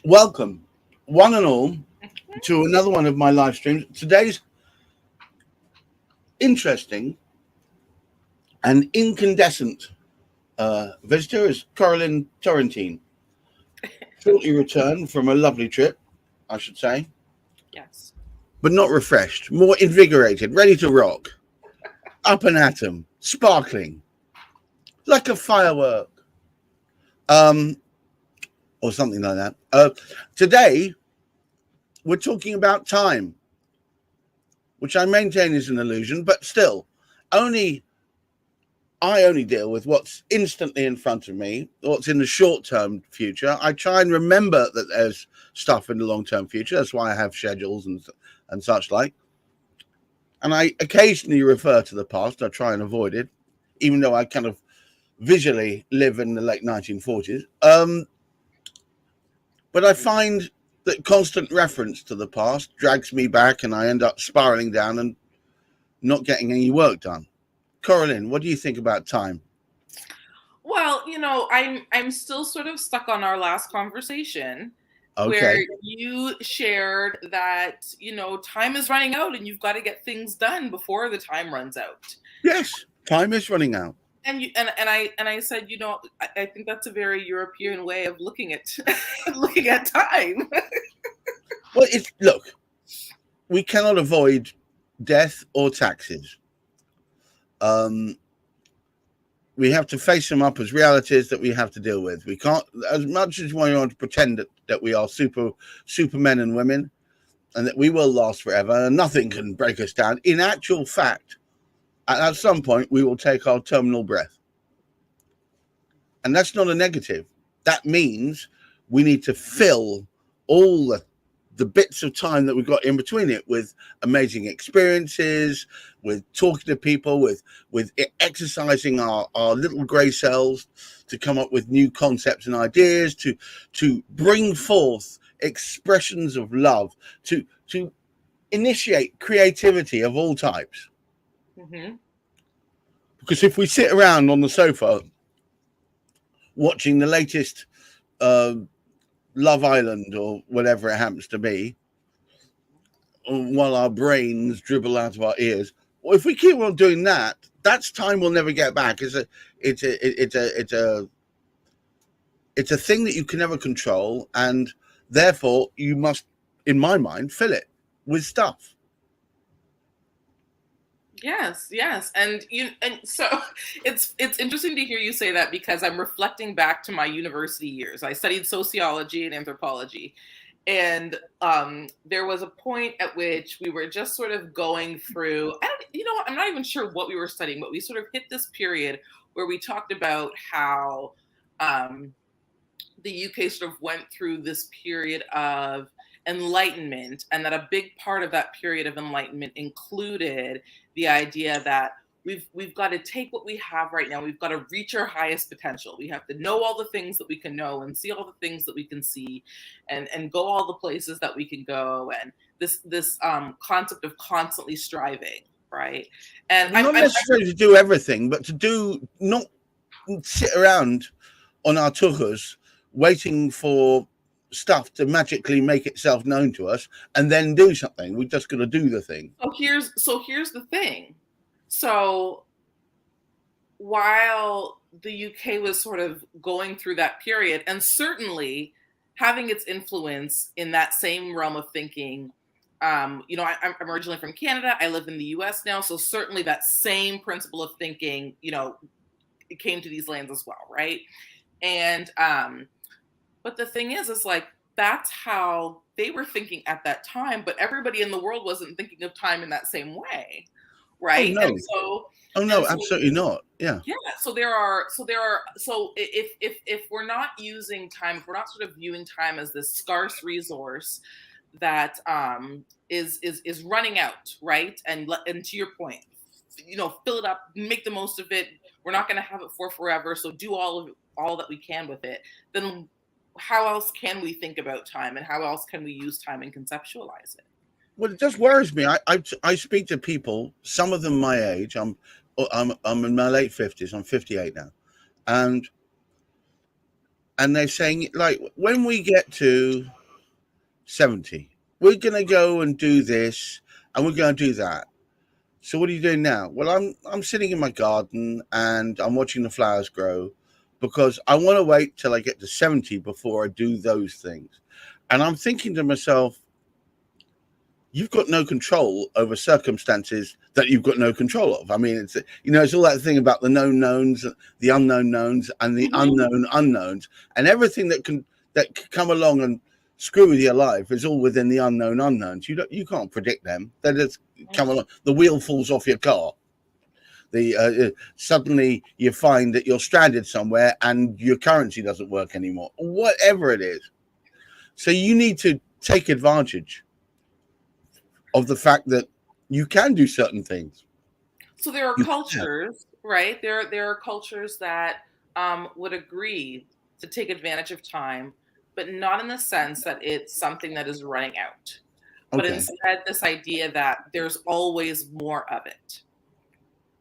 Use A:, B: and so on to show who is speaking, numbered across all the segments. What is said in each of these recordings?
A: Welcome, one and all, to another one of my live streams. Today's interesting and incandescent visitor is CoraLyn Turrentine. Shortly returned from a lovely trip, I should say,
B: Yes.
A: but not refreshed, more invigorated, ready to rock, up and atom, sparkling, like a firework, um, or something like that. Today, we're talking about time, which I maintain is an illusion, but still, only I only deal with what's instantly in front of me, what's in the short term future. I try and remember that there's stuff in the long term future. That's why I have schedules and such like. And I occasionally refer to the past. I try and avoid it, even though I kind of visually live in the late 1940s. But I find that constant reference to the past drags me back, and I end up spiraling down and not getting any work done. CoraLyn, what do you think about time?
B: Well, I'm still sort of stuck on our last conversation where
A: Okay.
B: you shared that, time is running out and you've got to get things done before the time runs out.
A: Yes, time is running out.
B: And I said, I think that's a very European way of looking at looking at time.
A: Well, look, we cannot avoid death or taxes. We have to face them up as realities that we have to deal with. We can't, as much as we want to pretend that we are supermen and women, and that we will last forever, and nothing can break us down. In actual fact, at some point, we will take our terminal breath, and that's not a negative. That means we need to fill all the bits of time that we've got in between it with amazing experiences, with talking to people, with exercising our little grey cells to come up with new concepts and ideas, to bring forth expressions of love, to initiate creativity of all types.
B: Mm-hmm.
A: Because if we sit around on the sofa watching the latest Love Island or whatever it happens to be, while our brains dribble out of our ears. Well, if we keep on doing that, that's time we'll never get back. It's a thing that you can never control, and therefore you must, in my mind, fill it with stuff.
B: Yes. And so it's interesting to hear you say that because I'm reflecting back to my university years. I studied sociology and anthropology. And there was a point at which we were just sort of going through, I'm not even sure what we were studying, but we sort of hit this period where we talked about how the UK sort of went through this period of enlightenment, and that a big part of that period of enlightenment included the idea that we've got to take what we have right now. We've got to reach our highest potential. We have to know all the things that we can know and see all the things that we can see, and go all the places that we can go. And this concept of constantly striving, right? And
A: not necessarily to do everything, but to not sit around on our tuchus waiting for stuff to magically make itself known to us and then do something. We just got to do the thing.
B: So here's the thing. So while the UK was sort of going through that period, and certainly having its influence in that same realm of thinking, I'm originally from Canada. I live in the US now. So certainly that same principle of thinking, it came to these lands as well, right? And but the thing is like, that's how they were thinking at that time, but everybody in the world wasn't thinking of time in that same way, right?
A: Oh no, absolutely not. Yeah.
B: So if we're not using time, if we're not sort of viewing time as this scarce resource that is running out, right? And to your point, fill it up, make the most of it. We're not going to have it for forever, so do all that we can with it. Then how else can we think about time, and how else can we use time and conceptualize it?
A: Well, it just worries me. I speak to people, some of them my age. I'm in my late 50s. I'm 58 now, and and they're saying, like, when we get to 70, we're going to go and do this and we're going to do that. So what are you doing now? Well, I'm sitting in my garden and I'm watching the flowers grow because I want to wait till I get to 70 before I do those things. And I'm thinking to myself, you've got no control over circumstances that you've got no control of. I mean, it's, you know, it's all that thing about the known knowns, the unknown knowns, and the unknown unknowns, and everything that can come along and screw with your life is all within the unknown unknowns. You can't predict them. They just come along. The wheel falls off your car. Suddenly you find that you're stranded somewhere and your currency doesn't work anymore. Whatever it is. So you need to take advantage of the fact that you can do certain things.
B: So there are cultures, right? There are cultures that would agree to take advantage of time, but not in the sense that it's something that is running out. But instead, this idea that there's always more of it.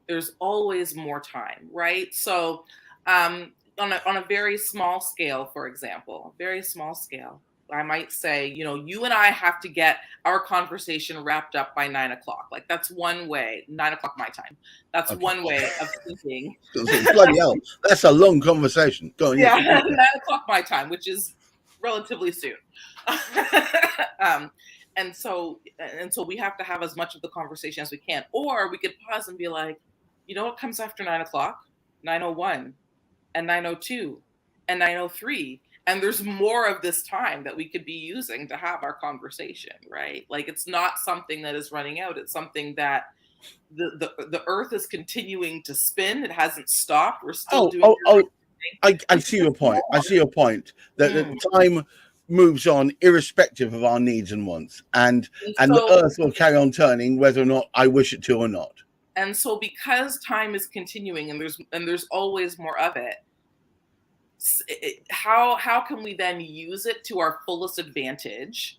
B: There's always more time, right? So on a very small scale, for example, very small scale, I might say, you know, you and I have to get our conversation wrapped up by 9 o'clock. Like that's one way, 9 o'clock my time. That's one way of thinking.
A: Bloody hell, that's a long conversation. Go on,
B: yeah, 9 o'clock my time, which is relatively soon. And so we have to have as much of the conversation as we can. Or we could pause and be like, you know what comes after 9 o'clock? 9:01 and 9:02 and 9:03. And there's more of this time that we could be using to have our conversation, right? Like it's not something that is running out. It's something that the earth is continuing to spin. It hasn't stopped. We're still doing
A: I see your point. I see your point that the time moves on irrespective of our needs and wants. And so, the earth will carry on turning whether or not I wish it to or not.
B: And so because time is continuing and there's always more of it, how can we then use it to our fullest advantage,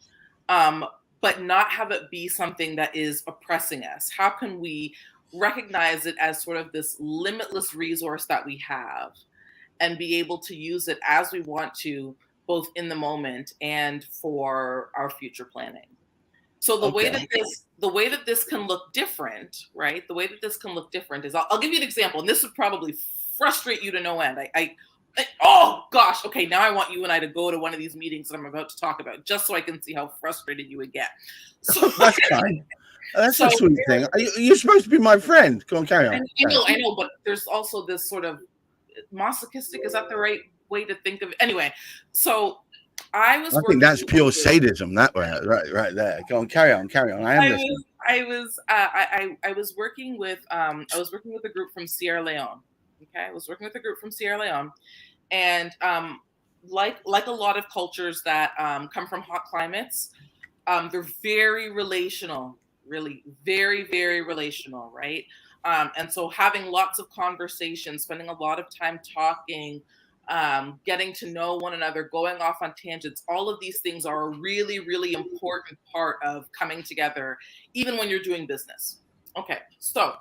B: but not have it be something that is oppressing us? How can we recognize it as sort of this limitless resource that we have and be able to use it as we want to, both in the moment and for our future planning? So the way that this can look different, right? The way that this can look different is I'll give you an example, and this would probably frustrate you to no end. Oh gosh, okay, now I want you and I to go to one of these meetings that I'm about to talk about, just so I can see how frustrated you would get. So
A: that's fine. That's a sweet thing. You're supposed to be my friend. Go on, carry on.
B: I know, but there's also this sort of masochistic. Is that the right way to think of it? Anyway, so I think
A: that's pure sadism. That way, right there. Go on, carry on.
B: I was working with a group from Sierra Leone. Okay, I was working with a group from Sierra Leone, and like a lot of cultures that come from hot climates, they're very relational, really very, very relational, right? And so having lots of conversations, spending a lot of time talking, getting to know one another, going off on tangents, all of these things are a really, really important part of coming together, even when you're doing business. Okay, so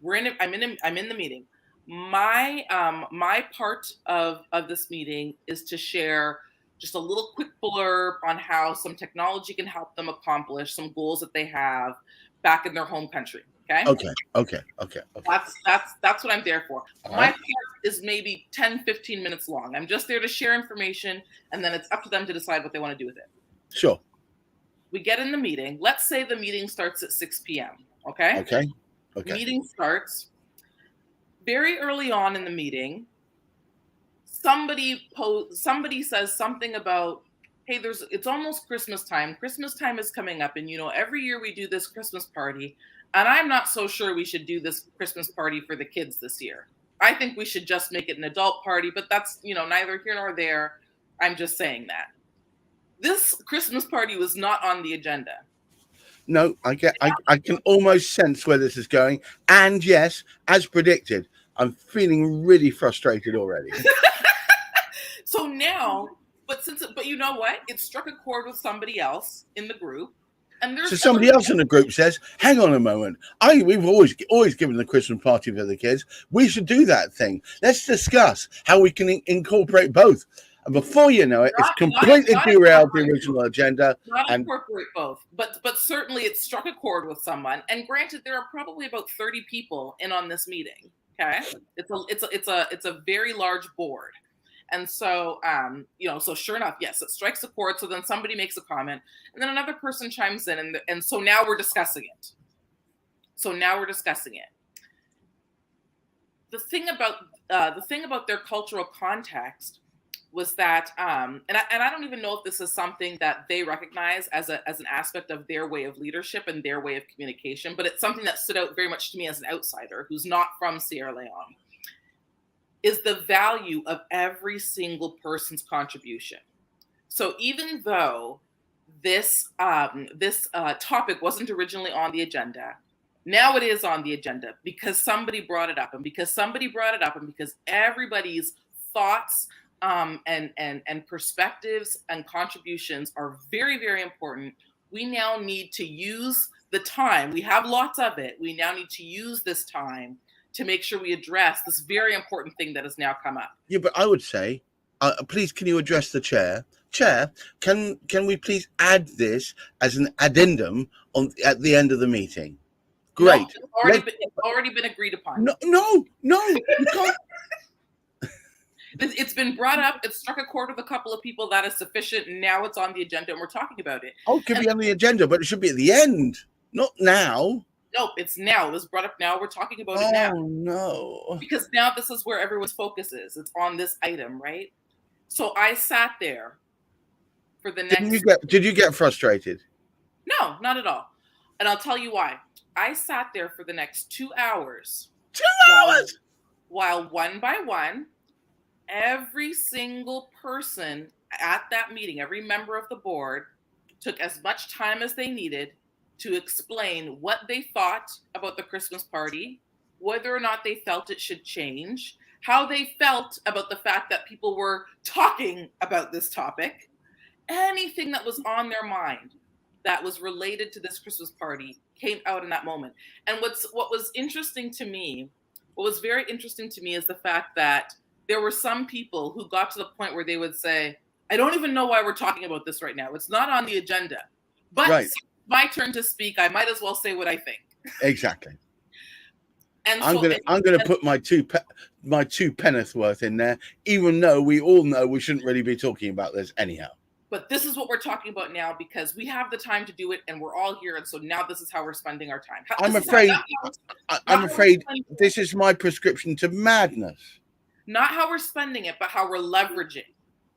B: I'm in the meeting. My part of this meeting is to share just a little quick blurb on how some technology can help them accomplish some goals that they have back in their home country. Okay. That's what I'm there for. My part is maybe 10-15 minutes long. I'm just there to share information, and then it's up to them to decide what they want to do with it.
A: Sure.
B: We get in the meeting. Let's say the meeting starts at 6 p.m. Okay. Meeting starts. Very early on in the meeting, somebody says something about, hey, it's almost Christmas time. Christmas time is coming up, and every year we do this Christmas party, and I'm not so sure we should do this Christmas party for the kids this year. I think we should just make it an adult party, but that's neither here nor there. I'm just saying that. This Christmas party was not on the agenda.
A: No, I can almost sense where this is going, and yes, as predicted, I'm feeling really frustrated already.
B: So now, but you know what? It struck a chord with somebody else in the group, and there's
A: somebody else in the group says, "Hang on a moment. We've always given the Christmas party for the kids. We should do that thing. Let's discuss how we can incorporate both." And before you know it, it's completely derailed the original agenda.
B: Not incorporate both, but certainly it struck a chord with someone. And granted, there are probably about 30 people in on this meeting. Okay, it's a very large board. And so, so sure enough, yes, it strikes a chord. So then somebody makes a comment, and then another person chimes in, and so now we're discussing it. The thing about their cultural context was that, and I don't even know if this is something that they recognize as an aspect of their way of leadership and their way of communication, but it's something that stood out very much to me as an outsider who's not from Sierra Leone, is the value of every single person's contribution. So even though this topic wasn't originally on the agenda, now it is on the agenda because somebody brought it up, and because everybody's thoughts and perspectives and contributions are very, very important. We now need to use the time. We have lots of it. We now need to use this time to make sure we address this very important thing that has now come up.
A: Yeah, but I would say, please, can you address the chair? Chair, can we please add this as an addendum at the end of the meeting? Great.
B: No, it's already been agreed upon.
A: No, you can't.
B: It's been brought up. It struck a chord with a couple of people. That is sufficient. Now it's on the agenda, and we're talking about it.
A: Oh, it could be on the agenda, but it should be at the end, not now.
B: Nope, it's now. It was brought up now. We're talking about it now.
A: Oh, no.
B: Because now this is where everyone's focus is. It's on this item, right? So I sat there for the next...
A: Did you get frustrated?
B: No, not at all. And I'll tell you why. I sat there for the next 2 hours.
A: 2 hours?
B: While one by one, every single person at that meeting, every member of the board, took as much time as they needed to explain what they thought about the Christmas party, whether or not they felt it should change, how they felt about the fact that people were talking about this topic, anything that was on their mind that was related to this Christmas party came out in that moment. And what was interesting to me, what was very interesting to me is the fact that there were some people who got to the point where they would say, I don't even know why we're talking about this right now. It's not on the agenda. But
A: right.
B: It's my turn to speak. I might as well say what I think.
A: Exactly.
B: And
A: I'm gonna put my two penneth worth in there, even though we all know we shouldn't really be talking about this anyhow.
B: But this is what we're talking about now because we have the time to do it, and we're all here, and so now this is how we're spending our time. I'm
A: afraid this is my prescription to madness.
B: Not how we're spending it, but how we're leveraging,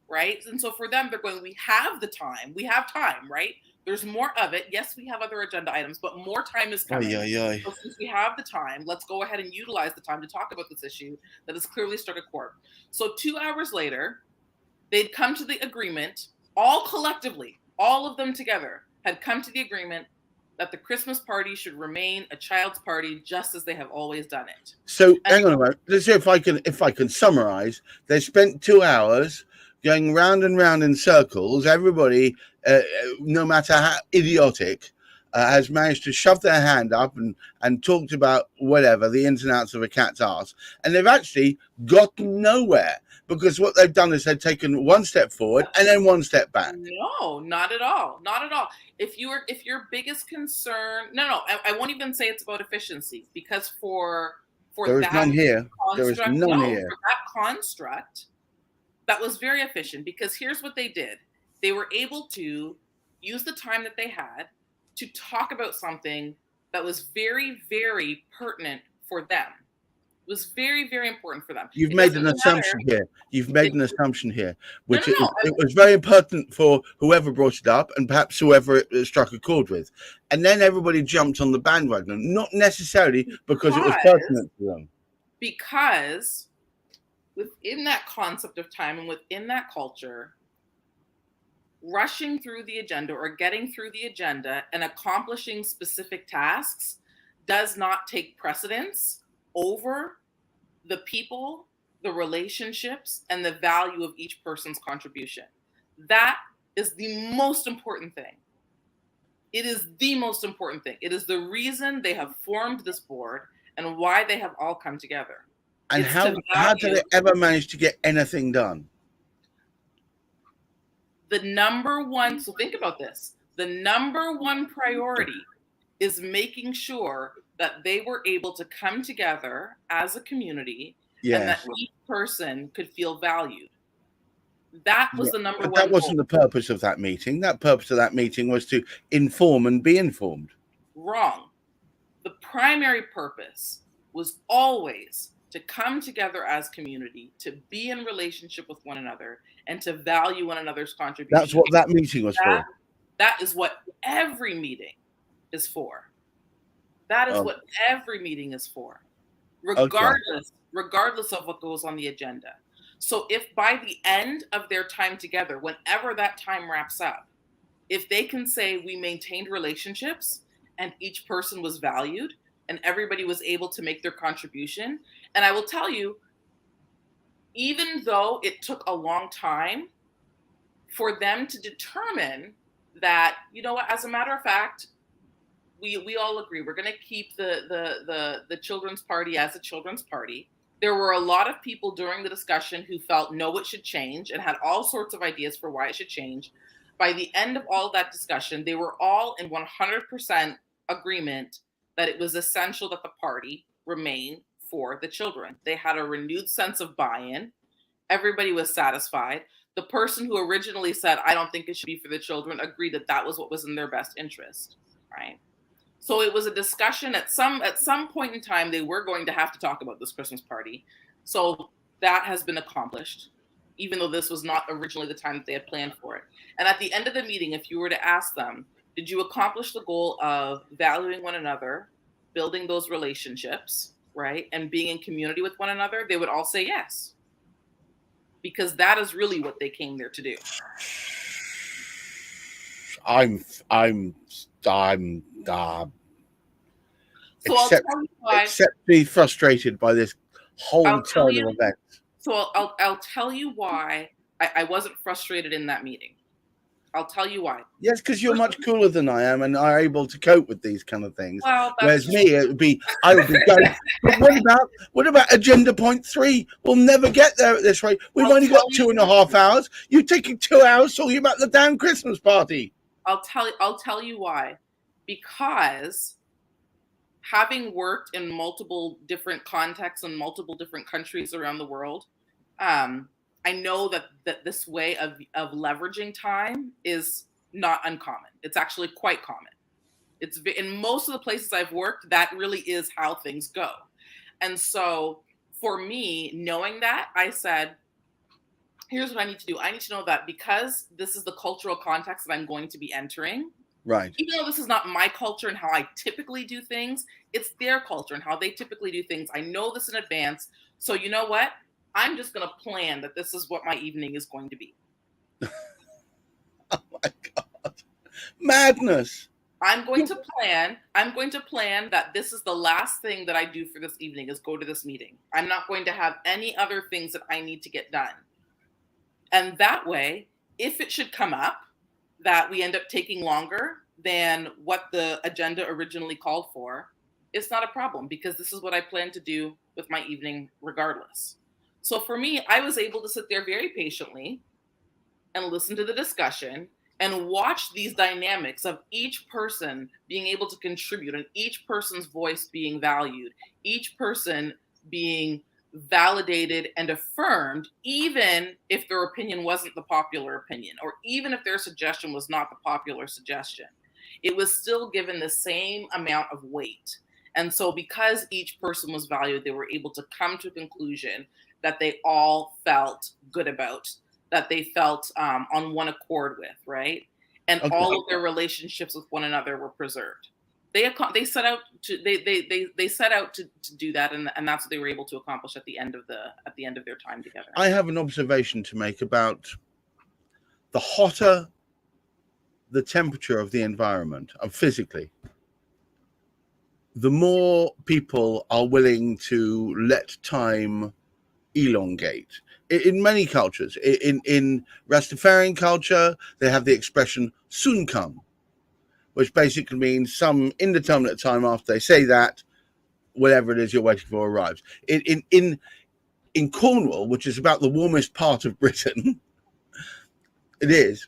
B: right? And so for them, they're going, we have the time. We have time, right? There's more of it. Yes, we have other agenda items, but more time is coming. So since we have the time, let's go ahead and utilize the time to talk about this issue that has clearly struck a chord. So 2 hours later, they'd come to the agreement, all collectively, all of them together had come to the agreement that the Christmas party should remain a child's party just as they have always done it.
A: So hang on a moment. Let's see if I can summarize. They spent 2 hours going round and round in circles. Everybody, no matter how idiotic, has managed to shove their hand up and talked about whatever, the ins and outs of a cat's arse. And they've actually gotten nowhere because what they've done is they've taken one step forward and then one step back.
B: No, not at all. Not at all. If your biggest concern, I won't even say it's about efficiency because for
A: there is none here. There is none here.
B: For that construct, that was very efficient because here's what they did. They were able to use the time that they had to talk about something that was very, very pertinent for them. It was very, very important for them.
A: You've made an assumption here. Which it was very pertinent for whoever brought it up and perhaps whoever it struck a chord with. And then everybody jumped on the bandwagon, not necessarily because it was pertinent to them.
B: Because within that concept of time and within that culture, rushing through the agenda or getting through the agenda and accomplishing specific tasks does not take precedence over the people, the relationships, and the value of each person's contribution. That is the most important thing. It is the most important thing. It is the reason they have formed this board and why they have all come together.
A: And how did it ever manage to get anything done?
B: The number one, so think about this, the number one priority is making sure that they were able to come together as a community, and that each person could feel valued. That was the number one.
A: That wasn't the purpose of that meeting. That purpose of that meeting was to inform and be informed.
B: Wrong. The primary purpose was always to come together as community, to be in relationship with one another, and to value one another's contribution.
A: That's what that meeting was for.
B: That is what every meeting is for. That is what every meeting is for, regardless of what goes on the agenda. So if by the end of their time together, whenever that time wraps up, if they can say we maintained relationships and each person was valued and everybody was able to make their contribution, and I will tell you, even though it took a long time for them to determine that, you know what, as a matter of fact, we all agree we're going to keep the children's party as a children's party. There were a lot of people during the discussion who felt no, it should change, and had all sorts of ideas for why it should change. By the end of all of that discussion, they were all in 100% agreement that it was essential that the party remain for the children. They had a renewed sense of buy-in. Everybody was satisfied. The person who originally said, I don't think it should be for the children, agreed that that was what was in their best interest, right? So it was a discussion at some point in time, they were going to have to talk about this Christmas party. So that has been accomplished, even though this was not originally the time that they had planned for it. And at the end of the meeting, if you were to ask them, did you accomplish the goal of valuing one another, building those relationships, right, and being in community with one another? They would all say yes, because that is really what they came there to do.
A: I'm except be frustrated by this whole turn of events.
B: So I'll tell you why I wasn't frustrated in that meeting. I'll tell you why.
A: Yes, because you're much cooler than I am and are able to cope with these kind of things.
B: Well,
A: whereas me, I would be going, but what about agenda point 3? We'll never get there at this rate. We've only got 2.5 hours. You're taking 2 hours talking about the damn Christmas party.
B: I'll tell you why. Because having worked in multiple different contexts and multiple different countries around the world, I know that this way of leveraging time is not uncommon. It's actually quite common. It's in most of the places I've worked, that really is how things go. And so for me, knowing that, I said, here's what I need to do. I need to know that because this is the cultural context that I'm going to be entering.
A: Right.
B: Even though this is not my culture and how I typically do things, it's their culture and how they typically do things. I know this in advance. So you know what? I'm just going to plan that this is what my evening is going to be.
A: Oh my God. Madness.
B: I'm going to plan that this is the last thing that I do for this evening is go to this meeting. I'm not going to have any other things that I need to get done. And that way, if it should come up that we end up taking longer than what the agenda originally called for, it's not a problem because this is what I plan to do with my evening regardless. So for me, I was able to sit there very patiently and listen to the discussion and watch these dynamics of each person being able to contribute and each person's voice being valued, each person being validated and affirmed, even if their opinion wasn't the popular opinion, or even if their suggestion was not the popular suggestion. It was still given the same amount of weight. And so because each person was valued, they were able to come to a conclusion that they all felt good about, that they felt on one accord with, right? And all of their relationships with one another were preserved. They set out to do that, and that's what they were able to accomplish at the end of their time together.
A: I have an observation to make about the hotter the temperature of the environment, physically, the more people are willing to let time elongate. In many cultures, in Rastafarian culture, they have the expression "soon come," which basically means some indeterminate time after they say that, whatever it is you're waiting for arrives. In Cornwall, which is about the warmest part of Britain, it is.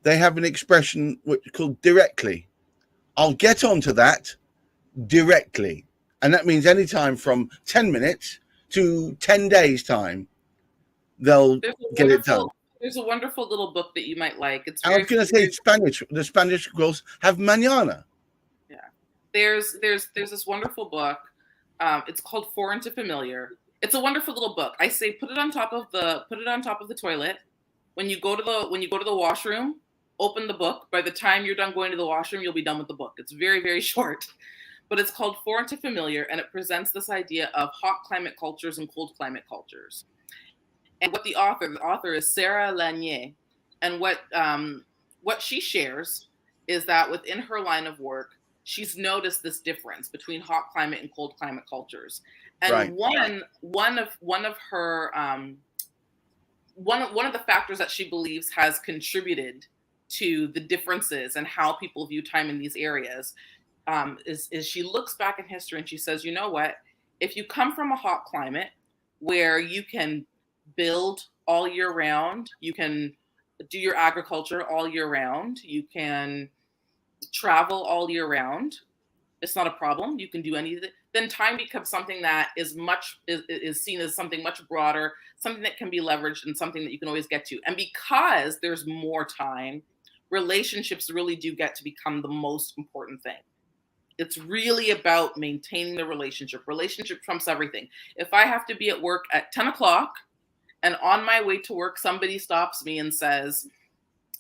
A: they have an expression which is called directly. I'll get onto that directly. And that means anytime from 10 minutes to 10 days time, they'll get it done.
B: There's a wonderful little book that you might like. It's
A: I was going to say Spanish. The Spanish girls have mañana.
B: Yeah. There's this wonderful book. It's called Foreign to Familiar. It's a wonderful little book. I say put it on top of the toilet. When you go to the washroom, open the book. By the time you're done going to the washroom, you'll be done with the book. It's very, very short. But it's called Foreign to Familiar, and it presents this idea of hot climate cultures and cold climate cultures. And what the author is Sarah Lanier, and what she shares is that within her line of work, she's noticed this difference between hot climate and cold climate cultures. And
A: right.
B: one of the factors that she believes has contributed to the differences and how people view time in these areas is she looks back in history and she says, you know what, if you come from a hot climate where you can build all year round, you can do your agriculture all year round, you can travel all year round, it's not a problem, you can do anything, then time becomes something that is seen as something much broader, something that can be leveraged and something that you can always get to. And because there's more time, relationships really do get to become the most important thing. It's really about maintaining the relationship. Relationship trumps everything. If I have to be at work at 10 o'clock and on my way to work, somebody stops me and says,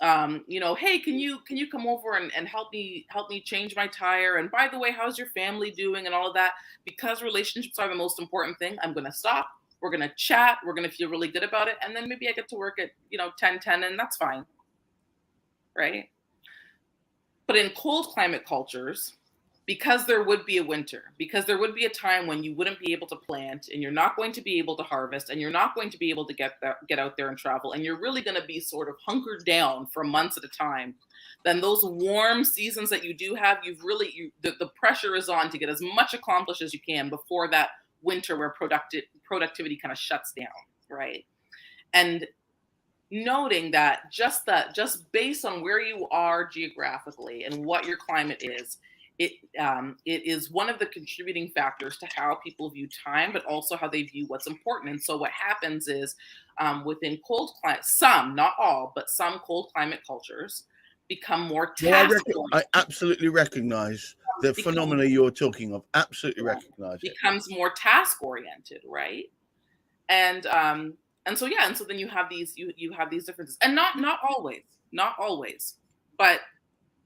B: hey, can you come over and help me change my tire? And by the way, how's your family doing and all of that? Because relationships are the most important thing, I'm going to stop. We're going to chat. We're going to feel really good about it. And then maybe I get to work at, 10:10 and that's fine. Right? But in cold climate cultures, because there would be a winter, because there would be a time when you wouldn't be able to plant and you're not going to be able to harvest and you're not going to be able to get out there and travel, and you're really going to be sort of hunkered down for months at a time, then those warm seasons that you do have, the pressure is on to get as much accomplished as you can before that winter where productivity kind of shuts down, right? And noting that just based on where you are geographically and what your climate is, it is one of the contributing factors to how people view time, but also how they view what's important. And so what happens is within cold climate, some, not all, but some cold climate cultures become more task-oriented.
A: I absolutely recognize the phenomena you're talking of. Absolutely recognize it.
B: Becomes more task-oriented, right? And so then you have these differences, and not always, but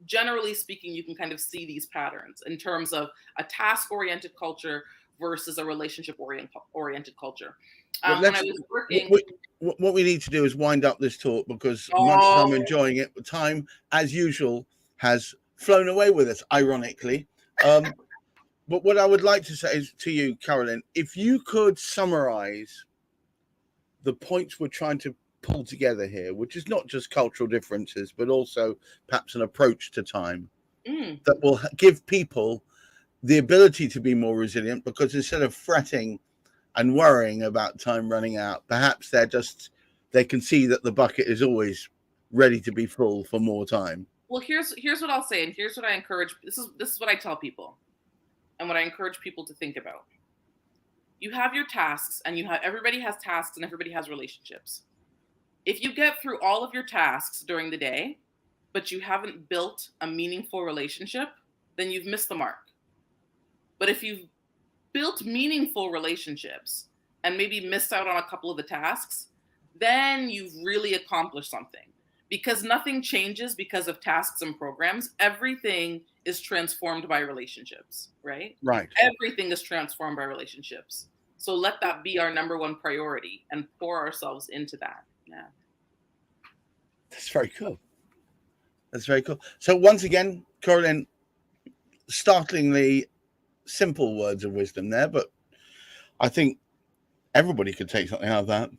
B: generally speaking, you can kind of see these patterns in terms of a task-oriented culture versus a relationship-oriented culture. When I was working,
A: what we need to do is wind up this talk because much as I'm enjoying it, time, as usual, has flown away with us, ironically. But what I would like to say is to you, CoraLyn, if you could summarize the points we're trying to pull together here, which is not just cultural differences, but also perhaps an approach to time that will give people the ability to be more resilient, because instead of fretting and worrying about time running out, perhaps they can see that the bucket is always ready to be full for more time.
B: Well, here's what I'll say, and here's what I encourage. This is what I tell people, and what I encourage people to think about. You have your tasks, and everybody has tasks, and everybody has relationships. If you get through all of your tasks during the day, but you haven't built a meaningful relationship, then you've missed the mark. But if you've built meaningful relationships and maybe missed out on a couple of the tasks, then you've really accomplished something. Because nothing changes because of tasks and programs. Everything is transformed by relationships, right?
A: Right.
B: Everything is transformed by relationships. So let that be our number one priority and pour ourselves into that. Yeah.
A: That's very cool. So once again, CoraLyn, startlingly simple words of wisdom there, but I think everybody could take something out of that,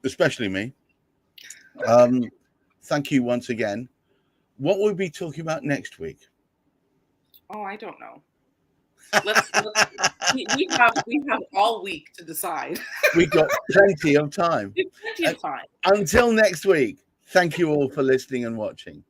A: especially me. Thank you once again. What will we be talking about next week?
B: Oh, I don't know. We have all week to decide.
A: We've got plenty of time.
B: Plenty of time.
A: Until next week, thank you all for listening and watching.